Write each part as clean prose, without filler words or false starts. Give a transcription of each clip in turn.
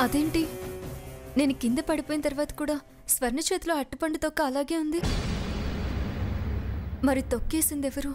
అదేంటి, నేను కింద పడిపోయిన తర్వాత కూడా స్వర్ణ చేతిలో అట్టుపండు తొక్క అలాగే ఉంది. మరి తొక్కేసింది ఎవరు?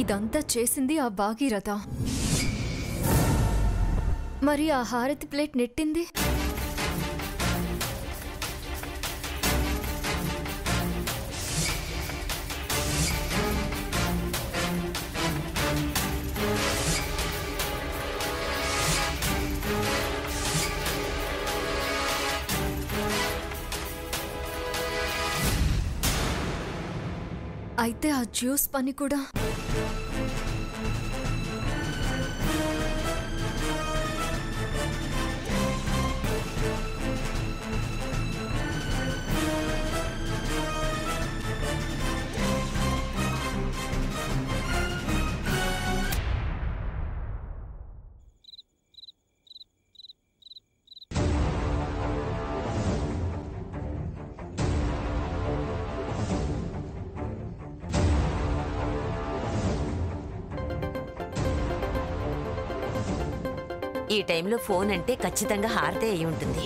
ఇదంతా చేసింది ఆ భాగీరథ. మరి ఆ హారతి ప్లేట్ నెట్టింది? అయితే ఆ జ్యూస్ పని కూడా ఈ టైంలో ఫోన్ అంటే ఖచ్చితంగా హారతి అయి ఉంటుంది.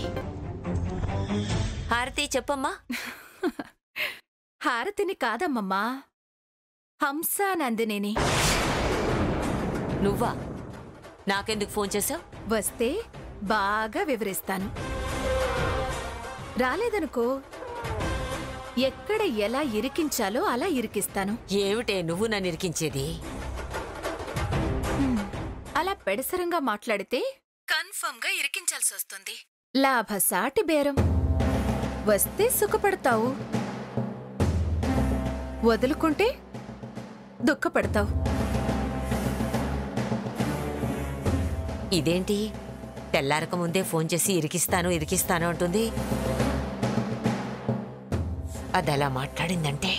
హారతి చెప్పమ్మా. హారతిని కాదమ్మమ్మా, హంసా నందినిని. నువ్వా? నాకెందుకు ఫోన్ చేసావు? వస్తే బాగా వివరిస్తాను. రాలేదనుకో, ఎక్కడ ఎలా ఇరికించాలో అలా ఇరికిస్తాను. ఏమిటే నువ్వు నన్ను ఇరికించేది? అలా పెడసరంగా మాట్లాడితే కన్ఫర్మ్ గా ఇరికించాల్సి వస్తుంది. లాభసాటి బేరం. వస్తే సుఖపడతావు, వదులుకుంటే దుఃఖపడతావు. ఇదేంటి తెల్లారక ముందే ఫోన్ చేసి ఇరికిస్తాను అంటుంది? అదలా మాట్లాడిందంటే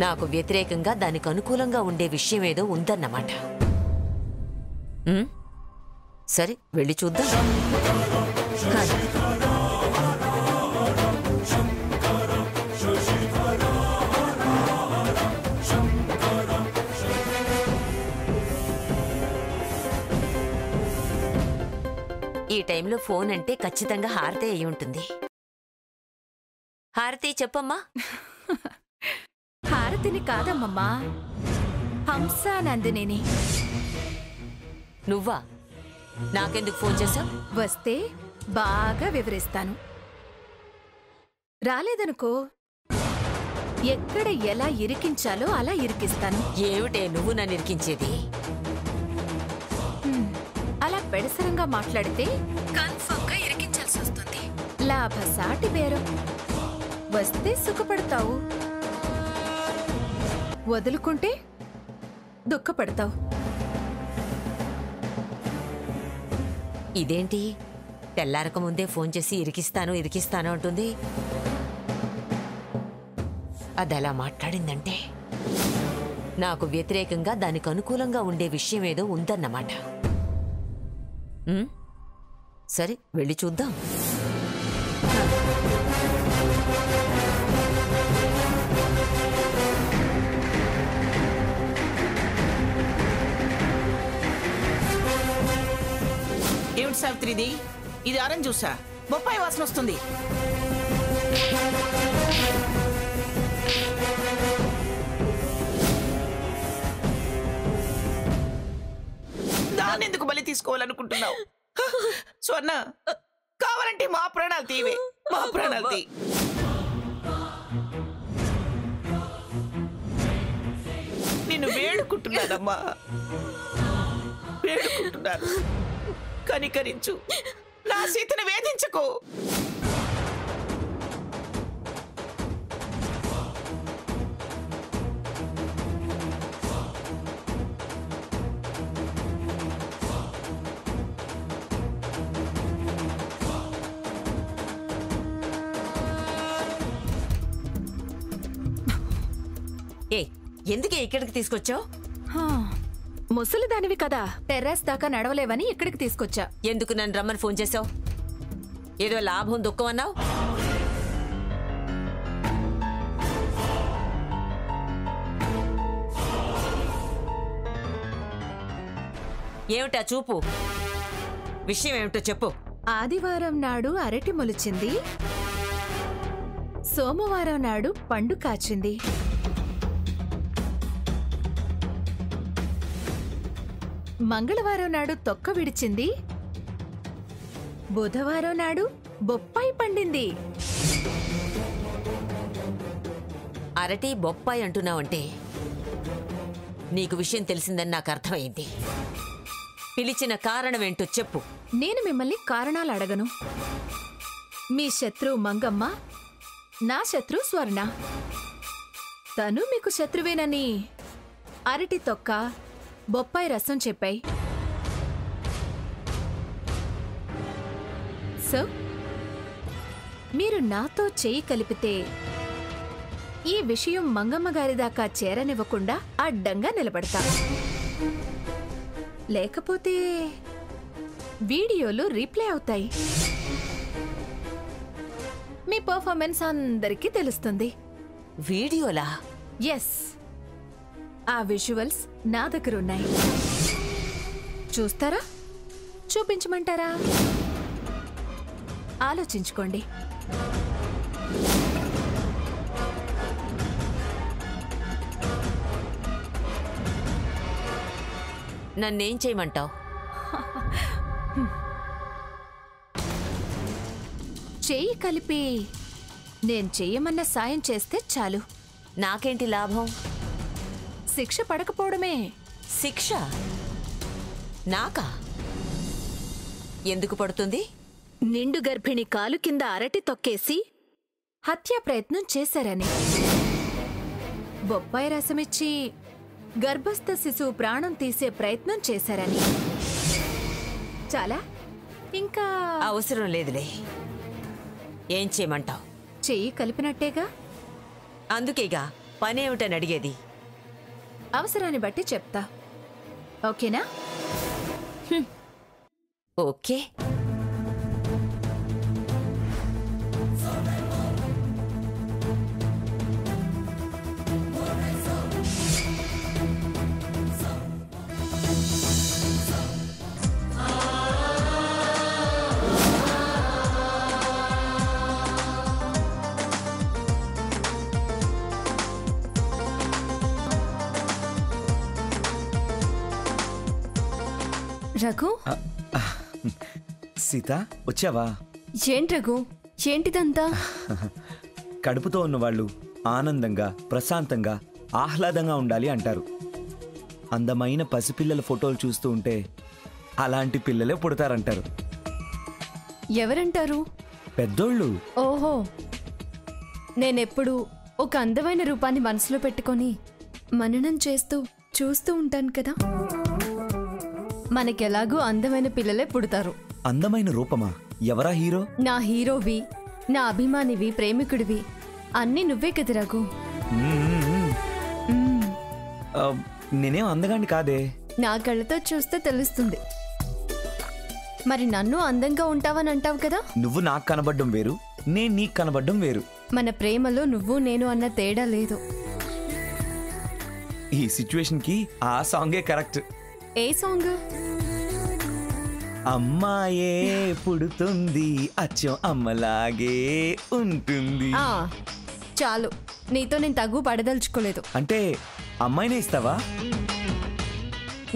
నాకు వ్యతిరేకంగా దానికి అనుకూలంగా ఉండే విషయం ఏదో ఉందన్నమాట. సరే వెళ్ళి చూద్దాం. ఈ టైంలో ఫోన్ అంటే ఖచ్చితంగా హారతి అయి ఉంటుంది. హారతి చెప్పమ్మా. హారతిని కాదమ్మమ్మా, హంసా నందినిని. నువ్వా? నాకెందుకు ఫోన్ చేసావు? వస్తే బాగా వివరిస్తాను. రాలేదనుకో, ఎక్కడ ఎలా ఇరికించాలో అలా ఇరికిస్తాను. ఏమిటే నువ్వు నన్ను ఇరికించేది? అలా పెడసరంగా మాట్లాడితే కన్ఫర్మ్ గా ఇరికించాల్సి వస్తుంది. లాభసాటి బేరం. వస్తే సుఖపడతావు, వదులుకుంటే దుఃఖపడతావు. ఇదేంటి తెల్లారక ముందే ఫోన్ చేసి ఇరికిస్తాను అంటుంది? అదలా మాట్లాడిందంటే నాకు వ్యతిరేకంగా దానికి అనుకూలంగా ఉండే విషయం ఏదో ఉందన్నమాట. సరే వెళ్ళి చూద్దాం. ఏమిటి సావిత్రిది? ఇది ఆరెంజ్ జ్యూసా? బొప్పాయి వాసన వస్తుంది. దాన్ని ఎందుకు బలి తీసుకోవాలనుకుంటున్నావు? స్వర్ణ, కావాలంటే మా ప్రాణాలు తీవే, మా ప్రాణాలు తీ. నిన్ను వేడుకుంటున్నానమ్మా, వేడుకుంటున్నాను, కనికరించు. నా సీతను వేధించకు. ఎందుకే ఇక్కడికి తీసుకొచ్చావు? ముసలిదానివి కదా, టెర్రస్ దాకా నడవలేవని ఇక్కడికి తీసుకొచ్చా. ఎందుకు నన్ను రమ్మని ఫోన్ చేసావు? ఏదో లాభం దుఃఖం అన్నావు. ఏమిటా చూపు? విషయం ఏమిటో చెప్పు. ఆదివారం నాడు అరటి మొలిచింది, సోమవారం నాడు పండు కాచింది, మంగళవారం నాడు తొక్క విడిచింది, బుధవారం నాడు బొప్పాయి పండింది. అరటి బొప్పాయి అంటున్నావంటే నీకు విషయం తెలిసిందని నాకు అర్థమైంది. పిలిచిన కారణమేంటో చెప్పు. నేను మిమ్మల్ని కారణాలు అడగను. మీ శత్రువు మంగమ్మ, నా శత్రువు స్వర్ణ. తను మీకు శత్రువేనని అరటి తొక్క, బొప్పాయి రసం చెప్పాయి. సో మీరు నాతో చేయి కలిపితే ఈ విషయం మంగమ్మ గారి దాకా చేరనివ్వకుండా అడ్డంగా నిలబడతా. లేకపోతే వీడియోలు రీప్లే అవుతాయి. మీ పర్ఫార్మెన్స్ అందరికీ తెలుస్తుంది. వీడియోలా? ఎస్, ఆ విజువల్స్ నా దగ్గర ఉన్నాయి. చూస్తారా? చూపించమంటారా? ఆలోచించుకోండి. నన్నేం చేయమంటావు? చెయ్యి కలిపి నేను చెయ్యమన్న సాయం చేస్తే చాలు. నాకేంటి లాభం? శిక్ష పడకపోవడమే. శిక్ష నాకా? ఎందుకు పడుతుంది? నిండు గర్భిణి కాలు కింద అరటి తొక్కేసి హత్యా ప్రయత్నం చేశారని, బొప్పాయి రసమిచ్చి గర్భస్థ శిశువు ప్రాణం తీసే ప్రయత్నం చేశారని. చాలా? ఇంకా అవసరం లేదులే. ఏం చేయమంటావు? చెయ్యి కలిపినట్టేగా. అందుకేగా పనేమిటని అడిగేది. అవసరాన్ని బట్టి చెప్తా. ఓకేనా? ఓకే. రఘు, సీత వచ్చావా? ఏంటి రఘు, ఏంటిదంతా? కడుపుతో ఉన్నవాళ్ళు ఆనందంగా, ప్రశాంతంగా, ఆహ్లాదంగా ఉండాలి అంటారు. అందమైన పసిపిల్లల ఫోటోలు చూస్తూ ఉంటే అలాంటి పిల్లలే పుడతారంటారు. ఎవరంటారు? పెద్దోళ్ళు. ఓహో, నేనెప్పుడు ఒక అందమైన రూపాన్ని మనసులో పెట్టుకొని మననం చేస్తూ చూస్తూ ఉంటాను కదా. మనకెలాగూ అందమైన పిల్లలే పుడతారు. అందమైన రూపమా? ఎవరా హీరో? నా హీరోవి, నా అభిమానివి, ప్రేమికుడివి అన్నీ నువ్వే కదా రఘు. నేనేం అందగాన్ని కాదే. నా కళ్ళతో చూస్తే తెలుస్తుంది. మరి నన్ను అందంగా ఉంటావని అంటావు కదా. నువ్వు నాకు కనబడ్డం వేరు, నేను నీకు కనబడ్డం వేరు. మన ప్రేమలో నువ్వు నేను అన్న తేడా లేదు. ఈ సిచ్యువేషన్ కి ఆ సాంగే కరెక్ట్. ఏ సాంగ్? అమ్మాయే పుడుతుంది, అచ్చం అమ్మలాగే ఉంటుంది. చాలు, నీతో నేను తగు పడదలుచుకోలేదు. అంటే అమ్మాయినే ఇస్తావా?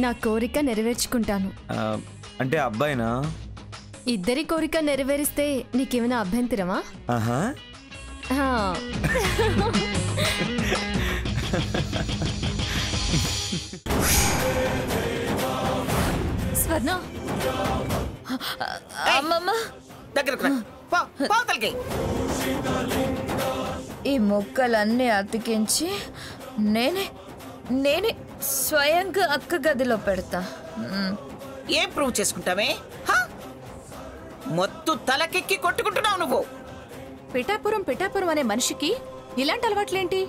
నా కోరిక నెరవేర్చుకుంటాను. అంటే అబ్బాయినా? ఇద్దరి కోరిక నెరవేరిస్తే నీకేమైనా అభ్యంతరమా? ఆహా. స్వర్ణ, అమ్మమ్మ దగ్గరకు రా. పో, పోతలకి. ఈ మొక్కలన్నీ అతికించి నేనే నేనే స్వయంగా అక్క గదిలో పెడతా. ఏం ప్రూవ్ చేసుకుంటావే? హ? మొత్తం తలకెక్కి కొట్టుకుంటున్నావు నువ్వు. పిఠాపురం పిఠాపురం అనే మనిషికి ఇలాంటి అలవాట్లేంటి?